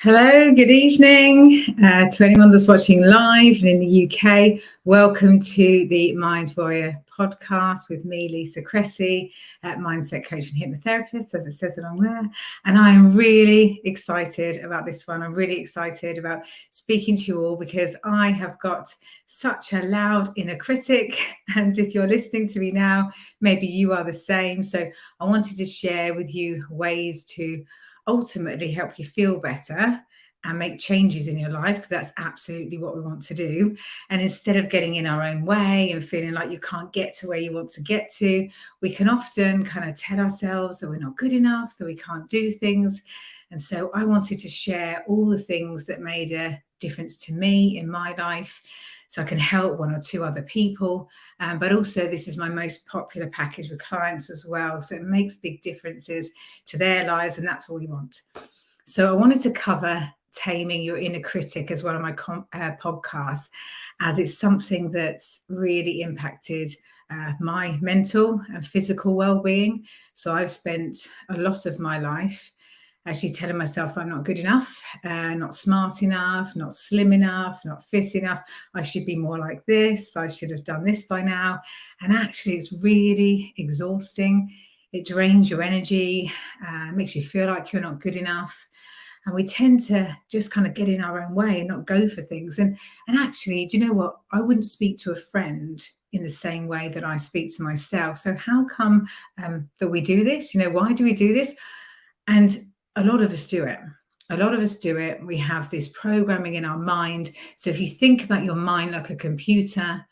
Hello, good evening to anyone that's watching live and in the UK. Welcome to the Mind Warrior podcast with me, Lisa Cressy, mindset coach and hypnotherapist, as it says along there. And I'm really excited about this one. I'm really excited about speaking to you all because I have got such a loud inner critic. And if you're listening to me now, maybe you are the same. So I wanted to share with you ways to ultimately help you feel better and make changes in your life, because that's absolutely what we want to do. And instead of getting in our own way and feeling like you can't get to where you want to get to, we can often kind of tell ourselves that we're not good enough, that we can't do things. And so I wanted to share all the things that made a difference to me in my life, so I can help one or two other people. But also, this is my most popular package with clients as well. So it makes big differences to their lives, and that's all we want. So I wanted to cover Taming Your Inner Critic as one of my podcasts, as it's something that's really impacted my mental and physical well-being. So I've spent a lot of my life actually telling myself that I'm not good enough, not smart enough, not slim enough, not fit enough. I should be more like this. I should have done this by now. And actually, it's really exhausting. It drains your energy, makes you feel like you're not good enough. And we tend to just kind of get in our own way and not go for things. And actually, do you know what? I wouldn't speak to a friend in the same way that I speak to myself. So how come that we do this? Why do we do this? And a lot of us do it. A lot of us do it. We have this programming in our mind. So if you think about your mind like a computer,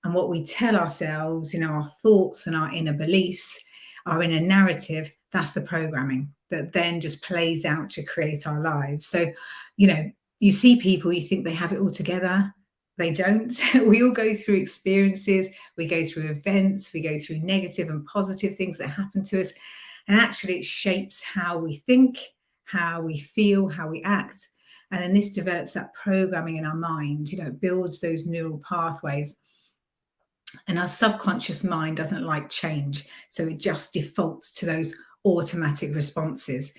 and what we tell ourselves, our thoughts and our inner beliefs, our inner narrative, that's the programming that then just plays out to create our lives. So, you see people, you think they have it all together. They don't. We all go through experiences. We go through events. We go through negative and positive things that happen to us. And actually, it shapes how we think, how we feel, how we act. And then this develops that programming in our mind, it builds those neural pathways. And our subconscious mind doesn't like change. So it just defaults to those automatic responses.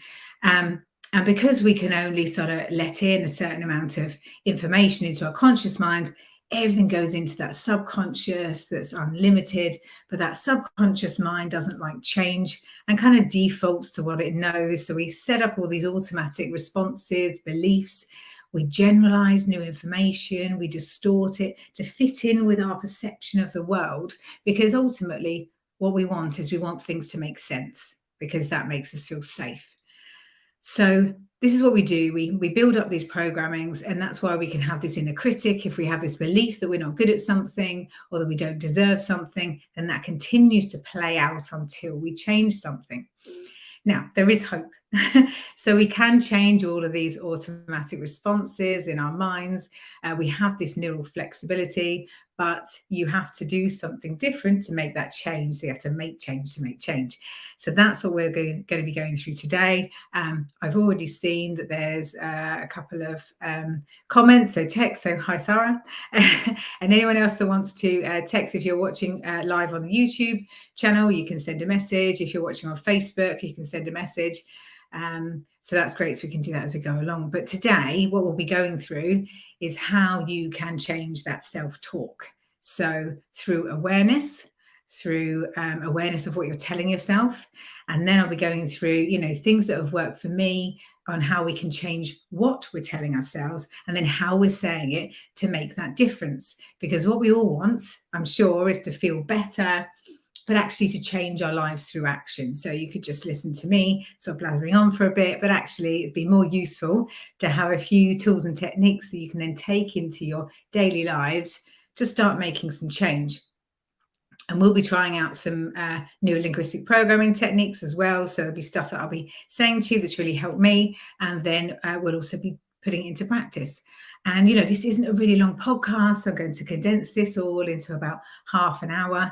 And because we can only sort of let in a certain amount of information into our conscious mind, everything goes into that subconscious that's unlimited. But that subconscious mind doesn't like change and kind of defaults to what it knows. So we set up all these automatic responses, beliefs. We generalize new information, we distort it to fit in with our perception of the world, because ultimately what we want things to make sense, because that makes us feel safe. So this is what we do. We build up these programmings, and that's why we can have this inner critic. If we have this belief that we're not good at something or that we don't deserve something, then that continues to play out until we change something. Now, there is hope. So we can change all of these automatic responses in our minds. We have this neural flexibility, but you have to do something different to make that change. So you have to make change to make change. So that's what we're going to be going through today. I've already seen that there's a couple of comments, so text. So hi, Sarah. And anyone else that wants to text, if you're watching live on the YouTube channel, you can send a message. If you're watching on Facebook, you can send a message. So that's great. So we can do that as we go along. But today, what we'll be going through is how you can change that self-talk. So through awareness of what you're telling yourself. And then I'll be going through, things that have worked for me on how we can change what we're telling ourselves and then how we're saying it to make that difference. Because what we all want, I'm sure, is to feel better, but actually to change our lives through action. So you could just listen to me sort of blathering on for a bit, but actually it'd be more useful to have a few tools and techniques that you can then take into your daily lives to start making some change. And we'll be trying out some neurolinguistic programming techniques as well. So there'll be stuff that I'll be saying to you that's really helped me. And then we'll also be putting it into practice. And, this isn't a really long podcast. I'm going to condense this all into about half an hour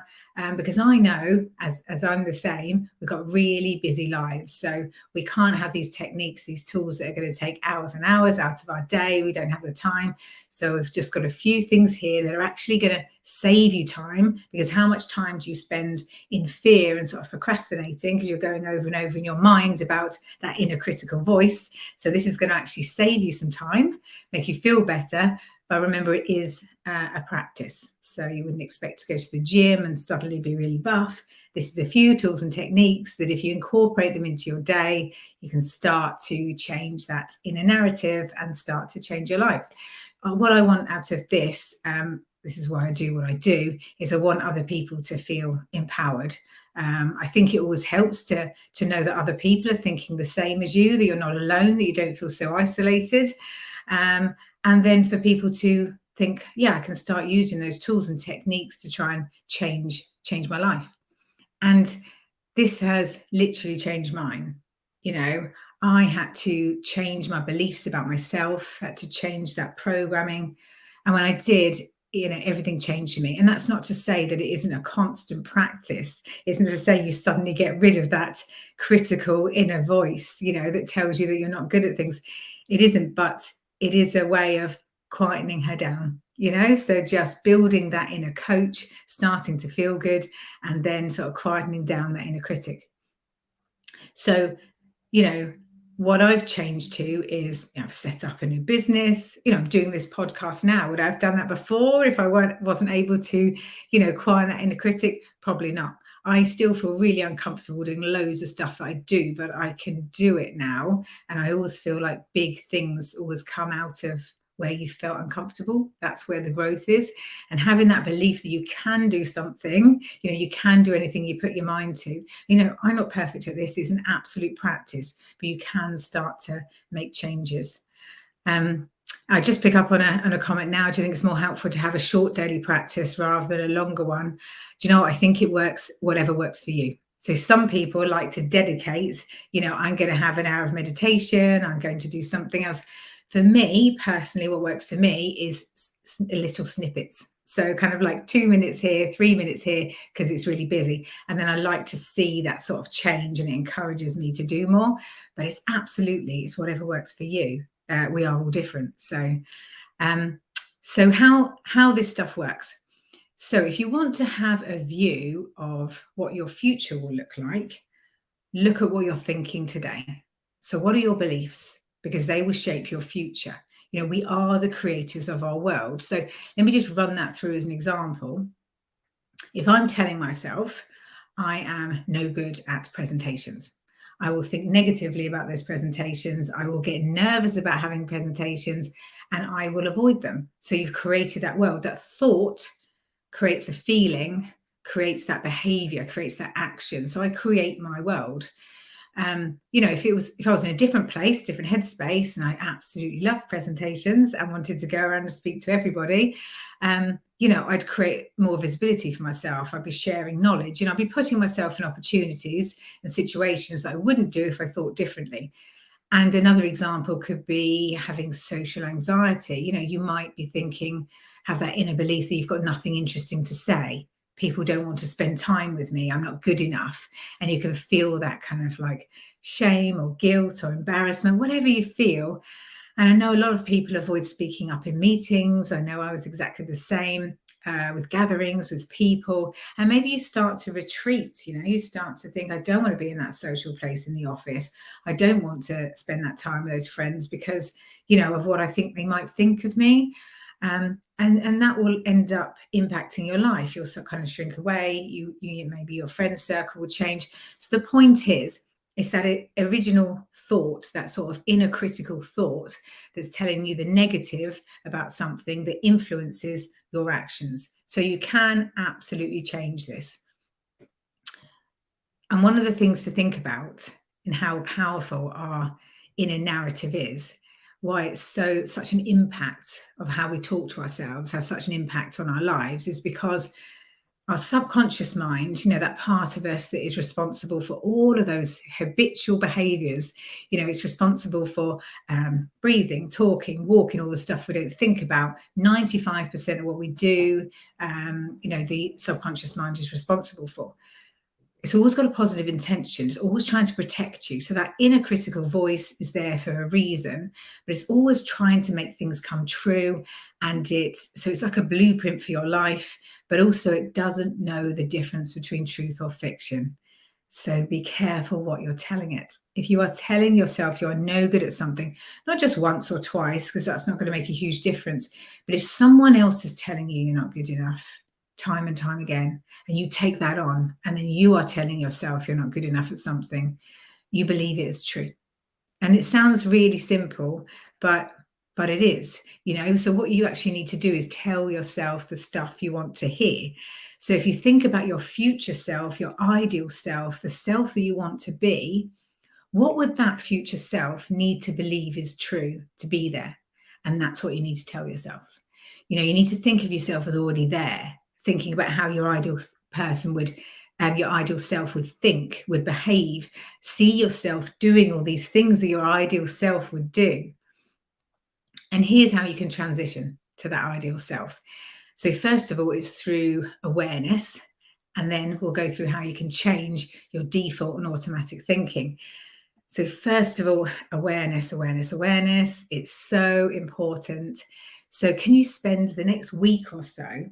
because I know, as I'm the same, we've got really busy lives. So we can't have these techniques, these tools that are going to take hours and hours out of our day. We don't have the time. So we've just got a few things here that are actually going to save you time, because how much time do you spend in fear and sort of procrastinating because you're going over and over in your mind about that inner critical voice? So this is going to actually save you some time, make you feel better. But remember, it is a practice. So you wouldn't expect to go to the gym and suddenly be really buff. This is a few tools and techniques that if you incorporate them into your day, you can start to change that inner narrative and start to change your life. What I want out of this, this is why I do what I do, is I want other people to feel empowered. I think it always helps to know that other people are thinking the same as you, that you're not alone, that you don't feel so isolated. And then for people to think, yeah, I can start using those tools and techniques to try and change my life. And this has literally changed mine. I had to change my beliefs about myself, had to change that programming. And when I did, everything changed for me. And that's not to say that it isn't a constant practice. It isn't to say you suddenly get rid of that critical inner voice, that tells you that you're not good at things. It isn't, but it is a way of quietening her down, so just building that inner coach, starting to feel good, and then sort of quietening down that inner critic. So, what I've changed to is I've set up a new business. I'm doing this podcast now. Would I have done that before if I wasn't able to, quiet that inner critic? Probably not. I still feel really uncomfortable doing loads of stuff that I do, but I can do it now. And I always feel like big things always come out of where you felt uncomfortable. That's where the growth is. And having that belief that you can do something, you can do anything you put your mind to. I'm not perfect at this. It's an absolute practice, but you can start to make changes. I just pick up on a comment now. Do you think it's more helpful to have a short daily practice rather than a longer one? Do you know what? I think it works, whatever works for you. So some people like to dedicate, I'm going to have an hour of meditation. I'm going to do something else. For me personally, what works for me is little snippets. So kind of like 2 minutes here, 3 minutes here, because it's really busy. And then I like to see that sort of change, and it encourages me to do more. But it's whatever works for you. We are all different. So how this stuff works. So if you want to have a view of what your future will look like, look at what you're thinking today. So what are your beliefs? Because they will shape your future. We are the creators of our world. So let me just run that through as an example. If I'm telling myself I am no good at presentations, I will think negatively about those presentations. I will get nervous about having presentations, and I will avoid them. So you've created that world. That thought creates a feeling, creates that behavior, creates that action. So I create my world. If I was in a different place, different headspace, and I absolutely love presentations and wanted to go around and speak to everybody, I'd create more visibility for myself. I'd be sharing knowledge, I'd be putting myself in opportunities and situations that I wouldn't do if I thought differently. And another example could be having social anxiety. You might be thinking, have that inner belief that you've got nothing interesting to say. People don't want to spend time with me. I'm not good enough. And you can feel that kind of like shame or guilt or embarrassment, whatever you feel. And I know a lot of people avoid speaking up in meetings. I know I was exactly the same with gatherings, with people. And maybe you start to retreat, you start to think, I don't want to be in that social place in the office. I don't want to spend that time with those friends because, of what I think they might think of me. And that will end up impacting your life. You'll sort of kind of shrink away. You maybe your friend circle will change. So the point is that original thought, that sort of inner critical thought that's telling you the negative about something that influences your actions. So you can absolutely change this. And one of the things to think about in how powerful our inner narrative is, why it's such an impact of how we talk to ourselves, has such an impact on our lives, is because our subconscious mind, that part of us that is responsible for all of those habitual behaviors, it's responsible for breathing, talking, walking, all the stuff we don't think about. 95% of what we do, the subconscious mind is responsible for. It's always got a positive intention. It's always trying to protect you. So that inner critical voice is there for a reason, but it's always trying to make things come true. And it's like a blueprint for your life, but also it doesn't know the difference between truth or fiction. So be careful what you're telling it. If you are telling yourself you're no good at something, not just once or twice, because that's not going to make a huge difference, but if someone else is telling you you're not good enough, time and time again, and you take that on, and then you are telling yourself you're not good enough at something, you believe it is true. And it sounds really simple, but it is, so what you actually need to do is tell yourself the stuff you want to hear. So if you think about your future self, your ideal self, the self that you want to be, what would that future self need to believe is true to be there? And that's what you need to tell yourself. You need to think of yourself as already there, thinking about how your ideal person would, your ideal self would think, would behave, see yourself doing all these things that your ideal self would do. And here's how you can transition to that ideal self. So first of all, it's through awareness, and then we'll go through how you can change your default and automatic thinking. So first of all, awareness. It's so important. So can you spend the next week or so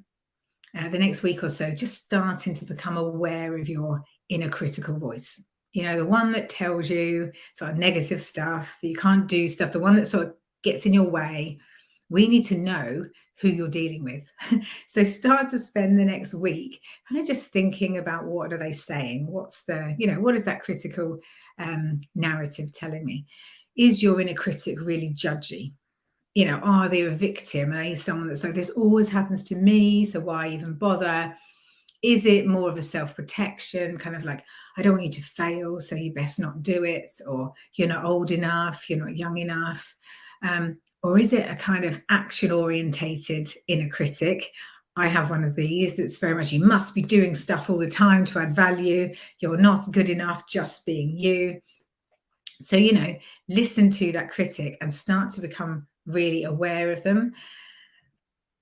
just starting to become aware of your inner critical voice? The one that tells you sort of negative stuff, that you can't do stuff, the one that sort of gets in your way. We need to know who you're dealing with. So start to spend the next week kind of just thinking about, what are they saying? What's what is that critical narrative telling me? Is your inner critic really judgy? Are they a victim? Are they someone that's like, this always happens to me, so why even bother? Is it more of a self-protection, kind of like, I don't want you to fail, so you best not do it, or you're not old enough, you're not young enough? Or is it a kind of action-orientated inner critic? I have one of these that's very much, you must be doing stuff all the time to add value. You're not good enough just being you. So, listen to that critic and start to become really aware of them.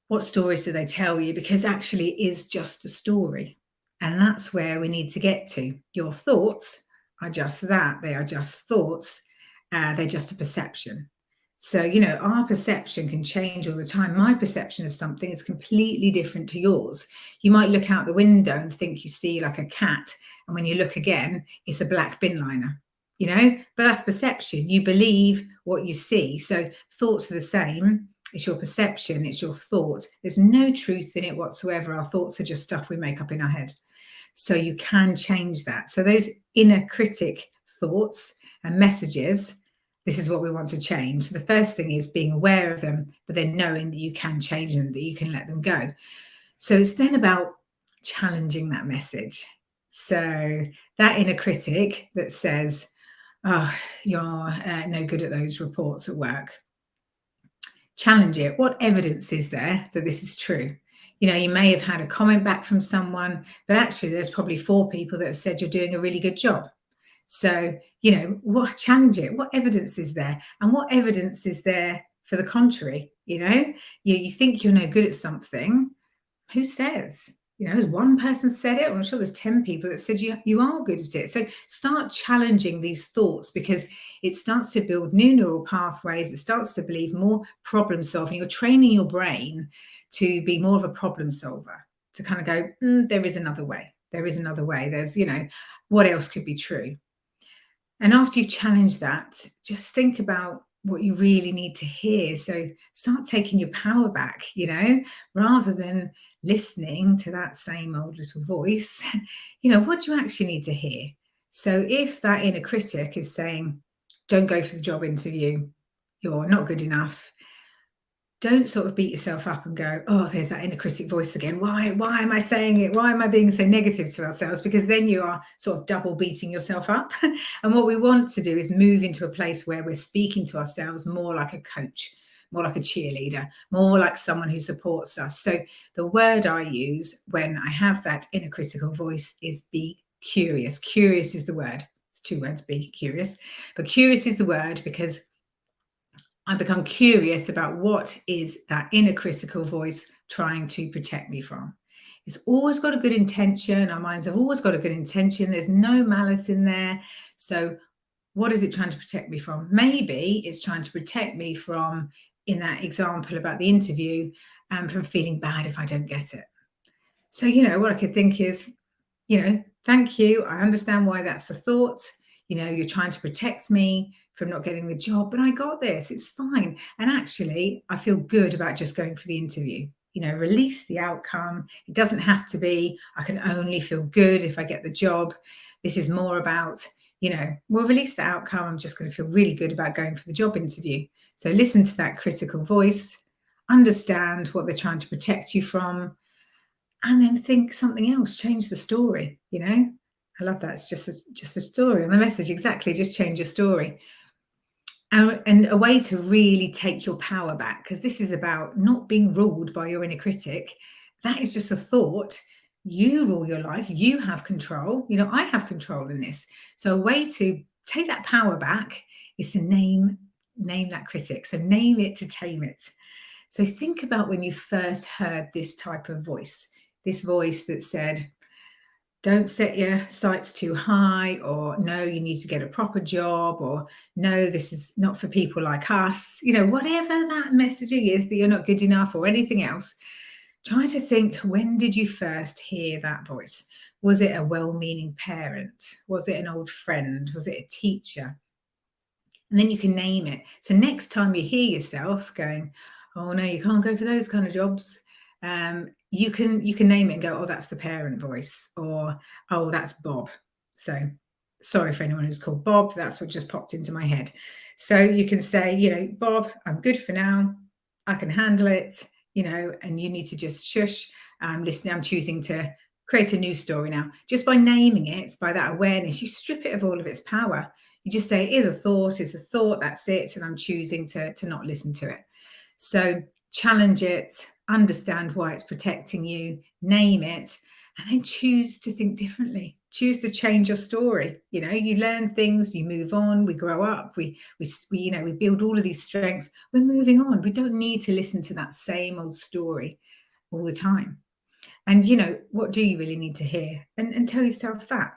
What stories do they tell you? Because actually it is just a story. And that's where we need to get to. Your thoughts are just that. They are just thoughts. They're just a perception. So, our perception can change all the time. My perception of something is completely different to yours. You might look out the window and think you see like a cat. And when you look again, it's a black bin liner, but that's perception. You believe what you see. So thoughts are the same. It's your perception. It's your thought. There's no truth in it whatsoever. Our thoughts are just stuff we make up in our head. So you can change that. So those inner critic thoughts and messages, this is what we want to change. So the first thing is being aware of them, but then knowing that you can change them, that you can let them go. So it's then about challenging that message. So that inner critic that says, oh, you're no good at those reports at work. Challenge it. What evidence is there that this is true? You may have had a comment back from someone, but actually there's probably 4 people that have said you're doing a really good job. So, what challenge it? What evidence is there? And what evidence is there for the contrary? You think you're no good at something. Who says? Has one person said it? I'm sure there's 10 people that said you are good at it. So start challenging these thoughts, because it starts to build new neural pathways. It starts to believe more problem solving. You're training your brain to be more of a problem solver, to kind of go, there is another way. There is another way. There's, what else could be true? And after you challenge that, just think about what you really need to hear. So start taking your power back, rather than listening to that same old little voice. What do you actually need to hear? So if that inner critic is saying, don't go for the job interview, you're not good enough, don't sort of beat yourself up and go, oh, there's that inner critic voice again. Why am I saying it? Why am I being so negative to ourselves? Because then you are sort of double beating yourself up. And what we want to do is move into a place where we're speaking to ourselves more like a coach, more like a cheerleader, more like someone who supports us. So the word I use when I have that inner critical voice is be curious. Curious is the word. It's two words, be curious. But curious is the word because I become curious about what is that inner critical voice trying to protect me from. It's always got a good intention. Our minds have always got a good intention. There's no malice in there. So what is it trying to protect me from? Maybe it's trying to protect me from, in that example about the interview, from feeling bad if I don't get it. So, what I could think is, thank you. I understand why that's the thought. You're trying to protect me from not getting the job, but I got this. It's fine. And actually, I feel good about just going for the interview. Release the outcome. It doesn't have to be, I can only feel good if I get the job. This is more about, we'll release the outcome. I'm just going to feel really good about going for the job interview. So listen to that critical voice, understand what they're trying to protect you from, and then think something else, change the story. I love that. It's just a story on the message. Exactly. Just change your story. And a way to really take your power back, because this is about not being ruled by your inner critic. That is just a thought. You rule your life. You have control. I have control in this. So a way to take that power back is to name that critic. So name it to tame it. So think about when you first heard this type of voice, this voice that said, don't set your sights too high, or no, you need to get a proper job, or no, this is not for people like us. Whatever that messaging is, that you're not good enough or anything else, try to think, when did you first hear that voice? Was it a well-meaning parent? Was it an old friend? Was it a teacher? And then you can name it. So next time you hear yourself going, oh no, you can't go for those kind of jobs, you can name it and go, oh, that's the parent voice, or oh, that's Bob. So sorry for anyone who's called Bob, that's what just popped into my head. So you can say, Bob, I'm good for now, I can handle it, and you need to just shush. Listening, I'm choosing to create a new story now. Just by naming it, by that awareness, you strip it of all of its power. You just say, it is a thought, it's a thought, that's it, and I'm choosing to not listen to it. So challenge it, understand why it's protecting you, name it, and then choose to think differently. Choose to change your story. You learn things, you move on, we grow up, we build all of these strengths. We're moving on. We don't need to listen to that same old story all the time. And what do you really need to hear? And tell yourself that.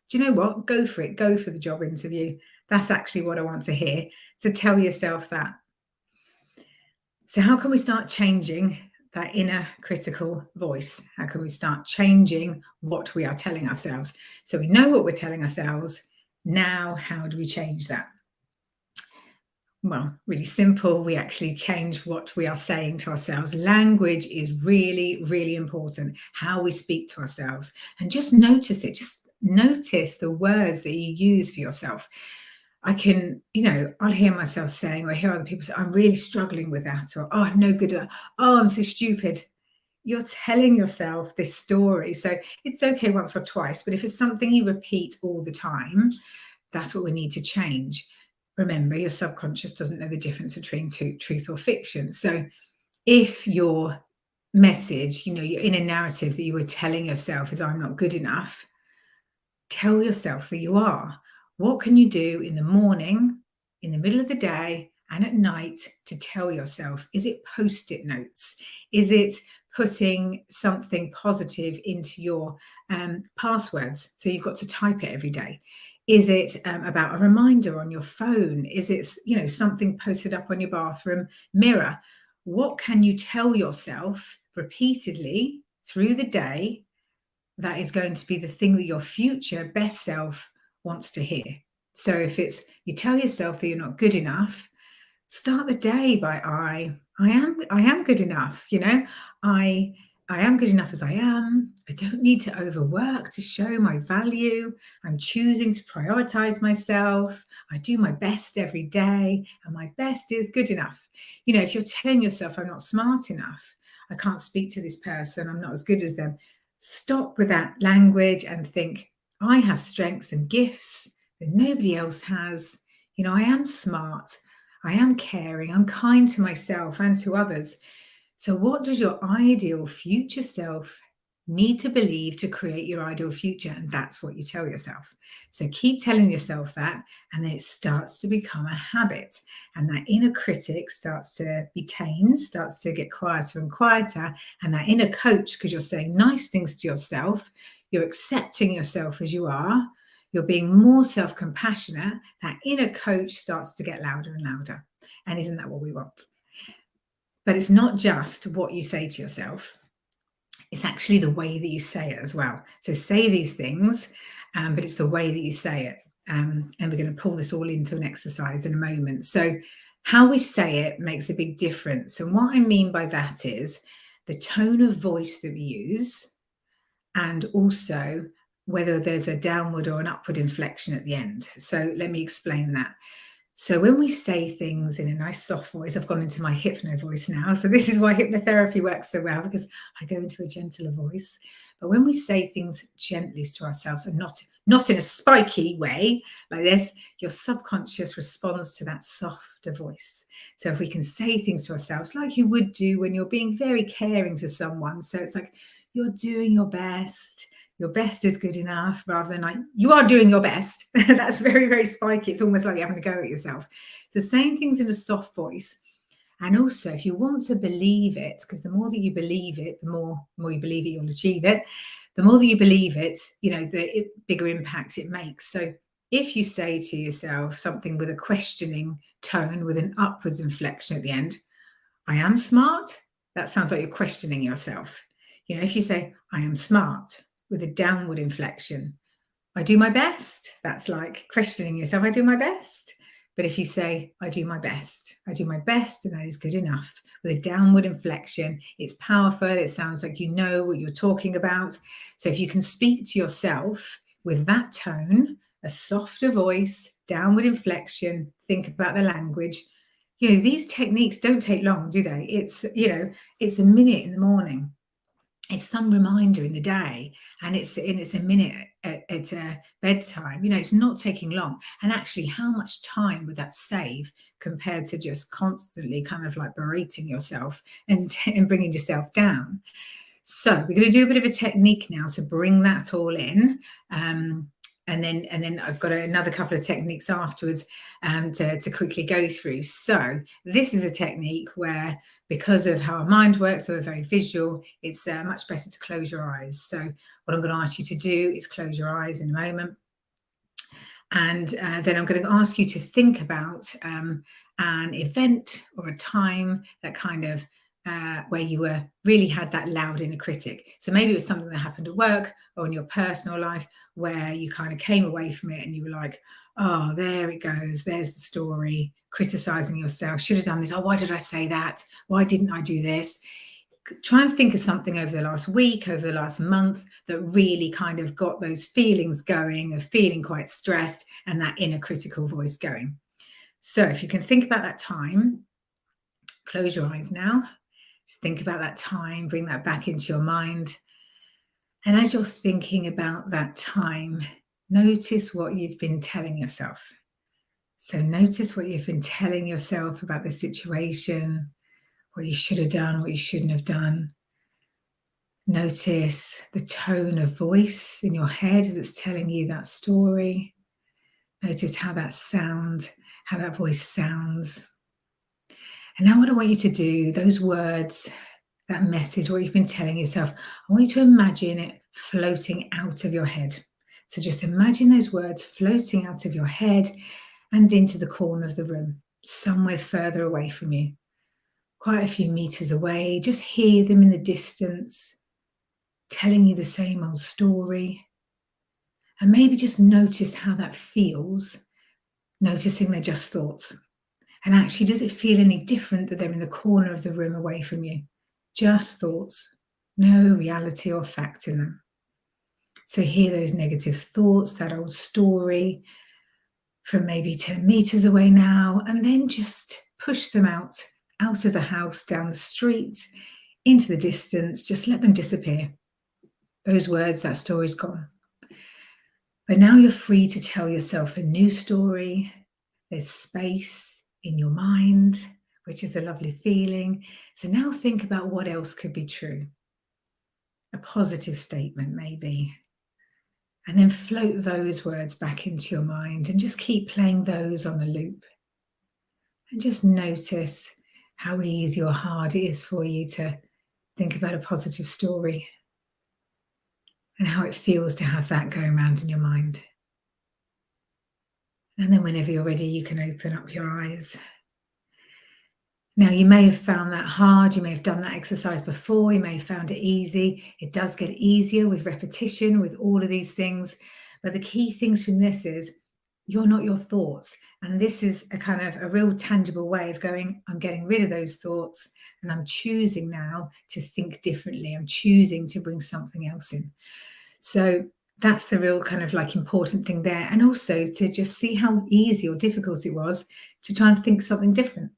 Do you know what? Go for it. Go for the job interview. That's actually what I want to hear. So tell yourself that. So how can we start changing that inner critical voice? How can we start changing what we are telling ourselves? So we know what we're telling ourselves. Now, how do we change that? Well, really simple. We actually change what we are saying to ourselves. Language is really, really important. How we speak to ourselves. And just notice it. Just notice the words that you use for yourself. I can, I'll hear myself saying, or hear other people say, I'm really struggling with that, or oh, I'm no good at that. Oh, I'm so stupid. You're telling yourself this story. So it's okay once or twice, but if it's something you repeat all the time, that's what we need to change. Remember, your subconscious doesn't know the difference between truth or fiction. So if your message, your inner narrative that you were telling yourself is, I'm not good enough, tell yourself that you are. What can you do in the morning, in the middle of the day, and at night to tell yourself? Is it post-it notes? Is it putting something positive into your passwords? So you've got to type it every day. Is it about a reminder on your phone? Is it, something posted up on your bathroom mirror? What can you tell yourself repeatedly through the day that is going to be the thing that your future best self wants to hear? So if it's, you tell yourself that you're not good enough, start the day by I am good enough. I am good enough as I am. I don't need to overwork to show my value. I'm choosing to prioritize myself. I do my best every day, and my best is good enough. If you're telling yourself, I'm not smart enough, I can't speak to this person, I'm not as good as them, stop with that language and think, I have strengths and gifts that nobody else has. I am smart. I am caring, I'm kind to myself and to others. So, what does your ideal future self need to believe to create your ideal future? And that's what you tell yourself. So, keep telling yourself that, and then it starts to become a habit. And that inner critic starts to be tamed, starts to get quieter and quieter. And that inner coach, because you're saying nice things to yourself, you're accepting yourself as you are, you're being more self compassionate, that inner coach starts to get louder and louder. And isn't that what we want? But it's not just what you say to yourself, it's actually the way that you say it as well. So say these things, but it's the way that you say it. And we're going to pull this all into an exercise in a moment. So how we say it makes a big difference. And what I mean by that is the tone of voice that we use, and also whether there's a downward or an upward inflection at the end. So let me explain that. So when we say things in a nice soft voice, I've gone into my hypno voice now. So this is why hypnotherapy works so well, because I go into a gentler voice. But when we say things gently to ourselves and not in a spiky way like this, your subconscious responds to that softer voice. So if we can say things to ourselves like you would do when you're being very caring to someone. So it's like, you're doing your best. Your best is good enough, rather than like, you are doing your best. That's very, very spiky. It's almost like you're having a go at yourself. So saying things in a soft voice. And also, if you want to believe it, because the more that you believe it, the more you believe it, you'll achieve it. The more that you believe it, the bigger impact it makes. So if you say to yourself something with a questioning tone, with an upwards inflection at the end, I am smart, that sounds like you're questioning yourself. If you say, I am smart, with a downward inflection, I do my best, that's like questioning yourself. I do my best. But if you say, I do my best, and that is good enough, with a downward inflection, it's powerful. It sounds like you know what you're talking about. So if you can speak to yourself with that tone, a softer voice, downward inflection, think about the language. These techniques don't take long, do they? It's a minute in the morning. It's some reminder in the day, and it's a minute at bedtime. It's not taking long. And actually, how much time would that save compared to just constantly kind of like berating yourself and bringing yourself down? So we're going to do a bit of a technique now to bring that all in. And then I've got another couple of techniques afterwards to quickly go through. So this is a technique where, because of how our mind works, so we're very visual, it's much better to close your eyes. So what I'm going to ask you to do is close your eyes in a moment. And then I'm going to ask you to think about an event or a time that kind of where you really had that loud inner critic. So maybe it was something that happened at work or in your personal life where you kind of came away from it and you were like, oh, there it goes. There's the story, criticizing yourself. Should have done this. Oh, why did I say that? Why didn't I do this? Try and think of something over the last week, over the last month, that really kind of got those feelings going, of feeling quite stressed and that inner critical voice going. So if you can think about that time, close your eyes now. Think about that time, bring that back into your mind. And as you're thinking about that time, notice what you've been telling yourself. So notice what you've been telling yourself about the situation, what you should have done, what you shouldn't have done. Notice the tone of voice in your head that's telling you that story. Notice how that voice sounds. And now what I want you to do, those words, that message, what you've been telling yourself, I want you to imagine it floating out of your head. So just imagine those words floating out of your head and into the corner of the room, somewhere further away from you, quite a few meters away. Just hear them in the distance, telling you the same old story. And maybe just notice how that feels, noticing they're just thoughts. And actually, does it feel any different that they're in the corner of the room away from you? Just thoughts, no reality or fact in them. So hear those negative thoughts, that old story from maybe 10 meters away now, and then just push them out of the house, down the street, into the distance. Just let them disappear. Those words, that story's gone. But now you're free to tell yourself a new story. There's space in your mind, which is a lovely feeling. So now think about what else could be true. A positive statement, maybe. And then float those words back into your mind and just keep playing those on a loop. And just notice how easy or hard it is for you to think about a positive story and how it feels to have that going around in your mind. And then whenever you're ready, you can open up your eyes. Now, you may have found that hard. You may have done that exercise before. You may have found it easy. It does get easier with repetition, with all of these things. But the key things from this is you're not your thoughts. And this is a kind of a real tangible way of going, I'm getting rid of those thoughts and I'm choosing now to think differently. I'm choosing to bring something else in. So that's the real kind of like important thing there. And also to just see how easy or difficult it was to try and think something different.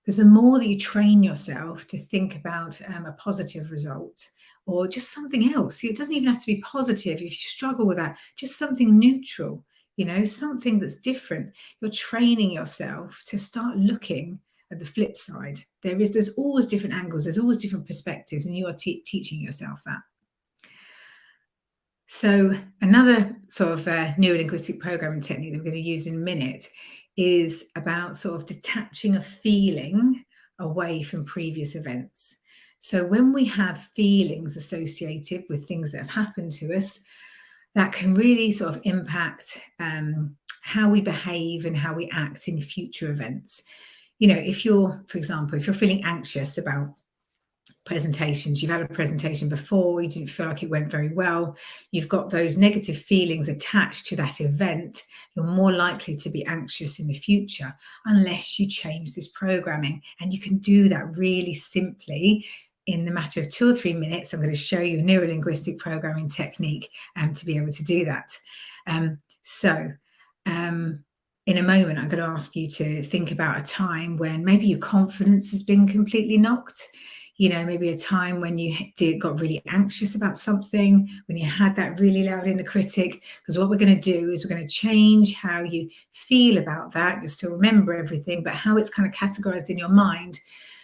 Because the more that you train yourself to think about a positive result or just something else, it doesn't even have to be positive. If you struggle with that, just something neutral, something that's different. You're training yourself to start looking at the flip side. There's always different angles. There's always different perspectives, and you are teaching yourself that. So another sort of neurolinguistic programming technique that we're going to use in a minute is about sort of detaching a feeling away from previous events. So when we have feelings associated with things that have happened to us, that can really sort of impact how we behave and how we act in future events. If you're, for example, if you're feeling anxious about presentations, you've had a presentation before, you didn't feel like it went very well, you've got those negative feelings attached to that event, you're more likely to be anxious in the future unless you change this programming. And you can do that really simply in the matter of 2 or 3 minutes. I'm going to show you a neurolinguistic programming technique to be able to do that. In a moment, I'm going to ask you to think about a time when maybe your confidence has been completely knocked. Maybe a time when you got really anxious about something, when you had that really loud inner critic. Because what we're going to do is we're going to change how you feel about that. You'll still remember everything, but how it's kind of categorized in your mind,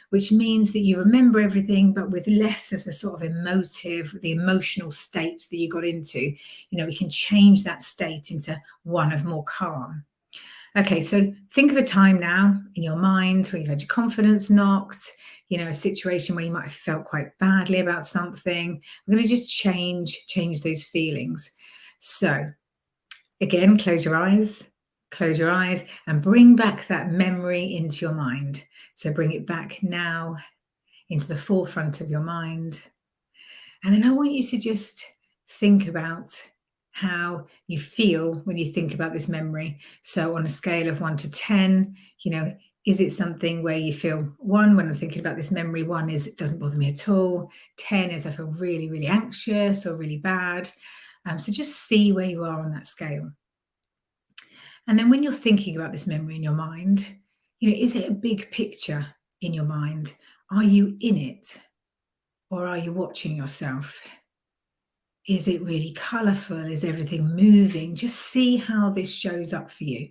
which means that you remember everything, but with less of the sort of the emotional states that you got into. We can change that state into one of more calm. Okay, so think of a time now in your mind where you've had your confidence knocked, a situation where you might have felt quite badly about something. We're going to just change those feelings. So again, close your eyes and bring back that memory into your mind. So bring it back now into the forefront of your mind. And then I want you to just think about how you feel when you think about this memory. So on a scale of 1 to 10, is it something where you feel 1 when I'm thinking about this memory? 1 is it doesn't bother me at all. 10 is I feel really, really anxious or really bad. So just see where you are on that scale. And then when you're thinking about this memory in your mind, is it a big picture in your mind? Are you in it? Or are you watching yourself? Is it really colourful? Is everything moving? Just see how this shows up for you.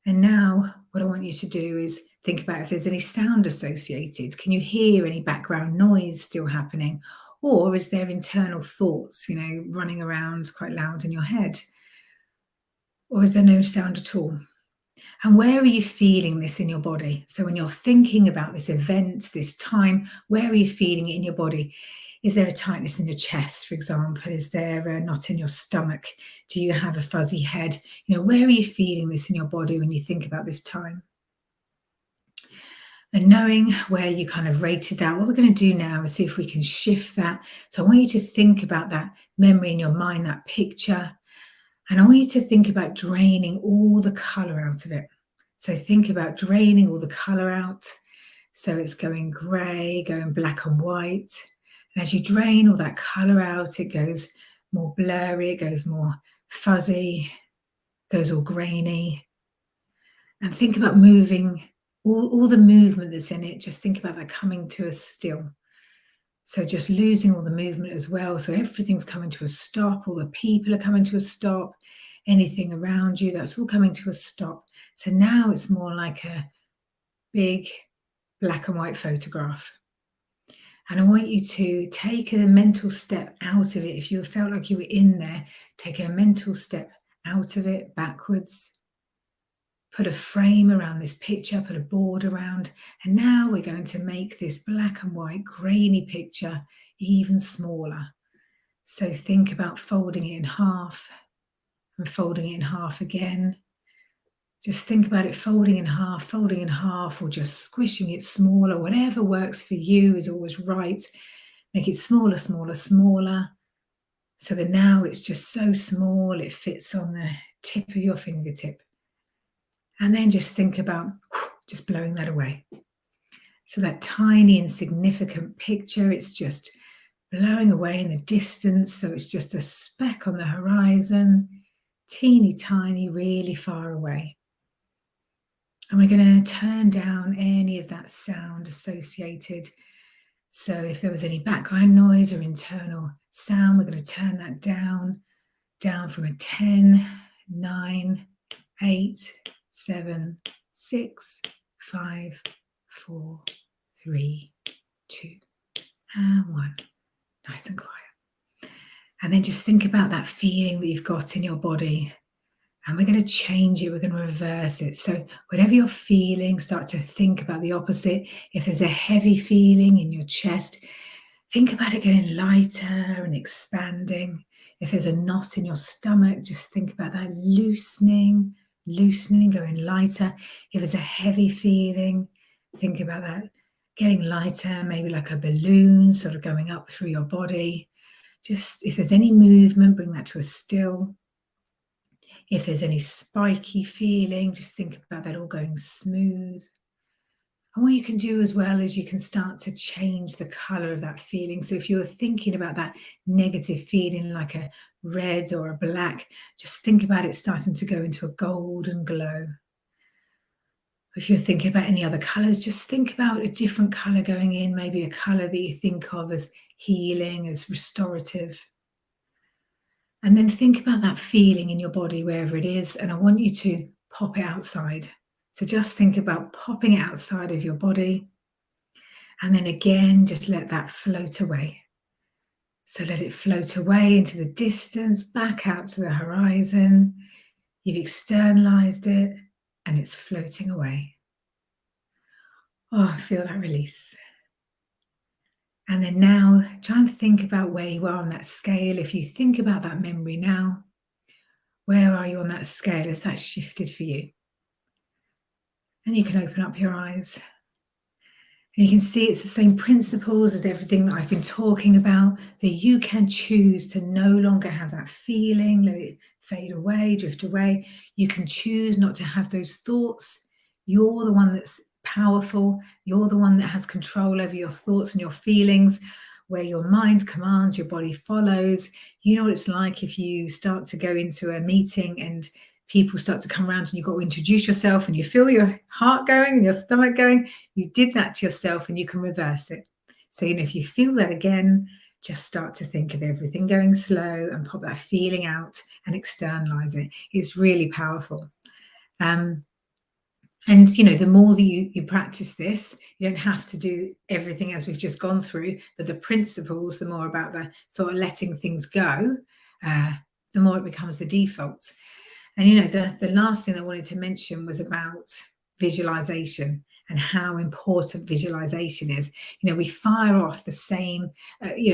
And now what I want you to do is think about if there's any sound associated. Can you hear any background noise still happening? Or is there internal thoughts, running around quite loud in your head? Or is there no sound at all? And where are you feeling this in your body? So when you're thinking about this event, this time, where are you feeling it in your body? Is there a tightness in your chest, for example? Is there a knot in your stomach? Do you have a fuzzy head? Where are you feeling this in your body when you think about this time? And knowing where you kind of rated that, what we're going to do now is see if we can shift that. So I want you to think about that memory in your mind, that picture. And I want you to think about draining all the colour out of it. So think about draining all the colour out. So it's going grey, going black and white. And as you drain all that colour out, it goes more blurry, it goes more fuzzy, goes all grainy. And think about moving, all the movement that's in it, just think about that coming to a still. So just losing all the movement as well. So everything's coming to a stop, all the people are coming to a stop. anything around you, that's all coming to a stop. So now it's more like a big black and white photograph. And I want you to take a mental step out of it. If you felt like you were in there, take a mental step out of it, backwards. Put a frame around this picture, put a board around, and now we're going to make this black and white grainy picture even smaller. So think about folding it in half and folding it in half again. Just think about it folding in half, or just squishing it smaller. Whatever works for you is always right. Make it smaller, smaller, smaller. So that now it's just so small, it fits on the tip of your fingertip. And then just think about just blowing that away. So that tiny insignificant picture, it's just blowing away in the distance. So it's just a speck on the horizon, teeny tiny, really far away. And we're going to turn down any of that sound associated. So if there was any background noise or internal sound, we're going to turn that down from a 10, 9, 8, 7, 6, 5, 4, 3, 2, and 1. Nice and quiet. And then just think about that feeling that you've got in your body. And we're going to change it. We're going to reverse it. So whatever you're feeling, start to think about the opposite. If there's a heavy feeling in your chest, think about it getting lighter and expanding. If there's a knot in your stomach, just think about that loosening, going lighter. If there's a heavy feeling, think about that getting lighter, maybe like a balloon sort of going up through your body. Just if there's any movement, bring that to a still. If there's any spiky feeling, just think about that all going smooth. And what you can do as well is you can start to change the color of that feeling. So if you're thinking about that negative feeling like a red or a black, just think about it starting to go into a golden glow. If you're thinking about any other colors, just think about a different color going in, maybe a color that you think of as healing, as restorative. And then think about that feeling in your body, wherever it is. And I want you to pop it outside. So just think about popping it outside of your body. And then again, just let that float away. So let it float away into the distance, back out to the horizon. You've externalized it and it's floating away. Oh, feel that release. And then now try and think about where you are on that scale. If you think about that memory now, where are you on that scale? Has that shifted for you? And you can open up your eyes. And you can see it's the same principles as everything that I've been talking about, that you can choose to no longer have that feeling, let it fade away, drift away. You can choose not to have those thoughts. You're the one that's powerful. You're the one that has control over your thoughts and your feelings. Where your mind commands, your body follows. You know what it's like if you start to go into a meeting and people start to come around and you've got to introduce yourself and you feel your heart going and your stomach going. You did that to yourself and you can reverse it. So, if you feel that again, just start to think of everything going slow and pop that feeling out and externalize it. It's really powerful. And, the more that you practice this, you don't have to do everything as we've just gone through, but the principles, the more about the sort of letting things go, the more it becomes the default. And, the last thing I wanted to mention was about visualization and how important visualization is. We fire off the same,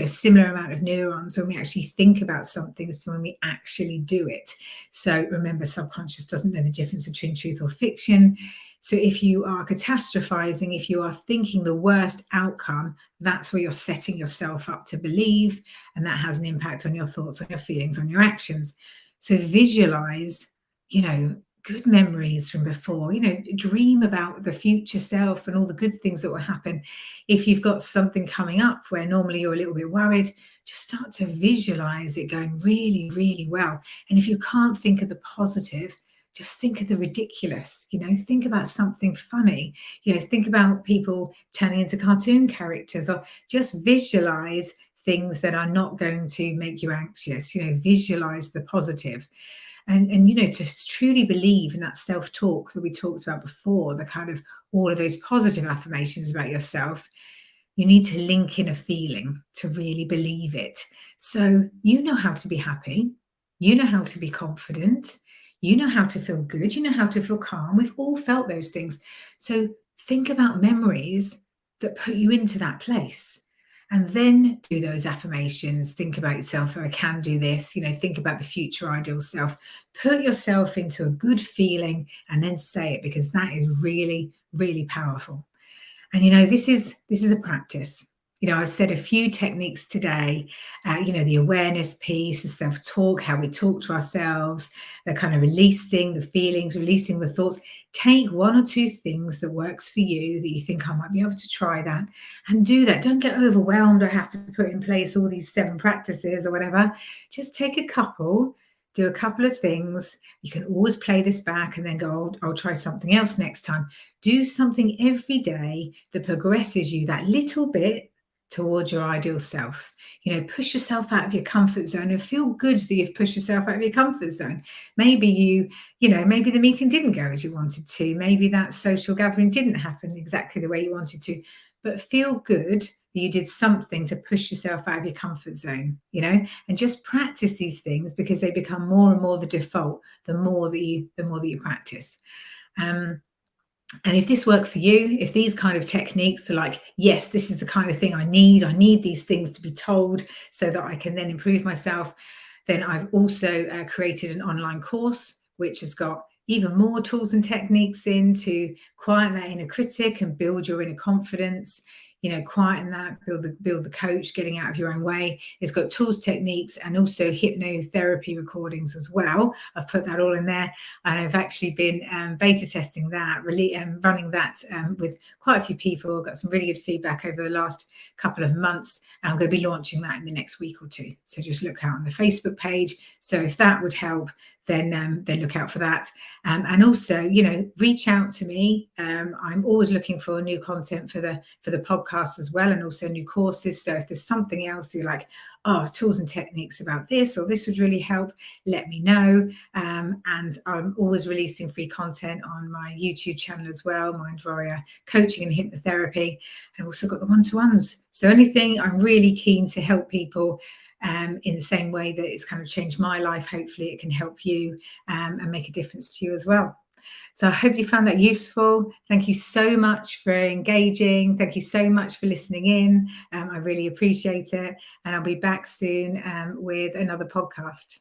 similar amount of neurons when we actually think about something as to when we actually do it. So remember, subconscious doesn't know the difference between truth or fiction. So if you are catastrophizing, if you are thinking the worst outcome, that's where you're setting yourself up to believe. And that has an impact on your thoughts, on your feelings, on your actions. So visualize, good memories from before, dream about the future self and all the good things that will happen. If you've got something coming up where normally you're a little bit worried, just start to visualize it going really, really well. And if you can't think of the positive, just think of the ridiculous, think about something funny, think about people turning into cartoon characters, or just visualize things that are not going to make you anxious, visualize the positive. And to truly believe in that self-talk that we talked about before, the kind of all of those positive affirmations about yourself, you need to link in a feeling to really believe it. So you know how to be happy, you know how to be confident, you know how to feel good, you know how to feel calm. We've all felt those things. So think about memories that put you into that place. And then do those affirmations. Think about yourself, I can do this. Think about the future ideal self. Put yourself into a good feeling and then say it, because that is really, really powerful. And this is a practice. I said a few techniques today. The awareness piece, the self-talk, how we talk to ourselves, the kind of releasing the feelings, releasing the thoughts. Take one or two things that works for you, that you think, I might be able to try that, and do that. Don't get overwhelmed or have to put in place all these 7 practices or whatever. Just take a couple, do a couple of things. You can always play this back and then go, I'll try something else next time. Do something every day that progresses you that little bit towards your ideal self. Push yourself out of your comfort zone and feel good that you've pushed yourself out of your comfort zone. Maybe maybe the meeting didn't go as you wanted to. Maybe that social gathering didn't happen exactly the way you wanted to, but feel good that you did something to push yourself out of your comfort zone, and just practice these things, because they become more and more the default the more that you practice. And if this worked for you, if these kind of techniques are like, yes, this is the kind of thing I need these things to be told so that I can then improve myself, then I've also created an online course which has got even more tools and techniques in to quieten that inner critic and build your inner confidence. Quieten that, build the coach, getting out of your own way. It's got tools, techniques, and also hypnotherapy recordings as well. I've put that all in there, and I've actually been beta testing that, really running that with quite a few people. I've got some really good feedback over the last couple of months, and I'm going to be launching that in the next week or two. So just look out on the Facebook page. So if that would help, then look out for that. And also, reach out to me. I'm always looking for new content for the podcast as well, and also new courses. So if there's something else you're like, tools and techniques about this, or this would really help, let me know. And I'm always releasing free content on my YouTube channel as well, Mind Warrior Coaching and Hypnotherapy. And I've also got the one-to-ones. So anything, I'm really keen to help people in the same way that it's kind of changed my life. Hopefully it can help you and make a difference to you as well. So I hope you found that useful. Thank you so much for engaging. Thank you so much for listening in. I really appreciate it. And I'll be back soon with another podcast.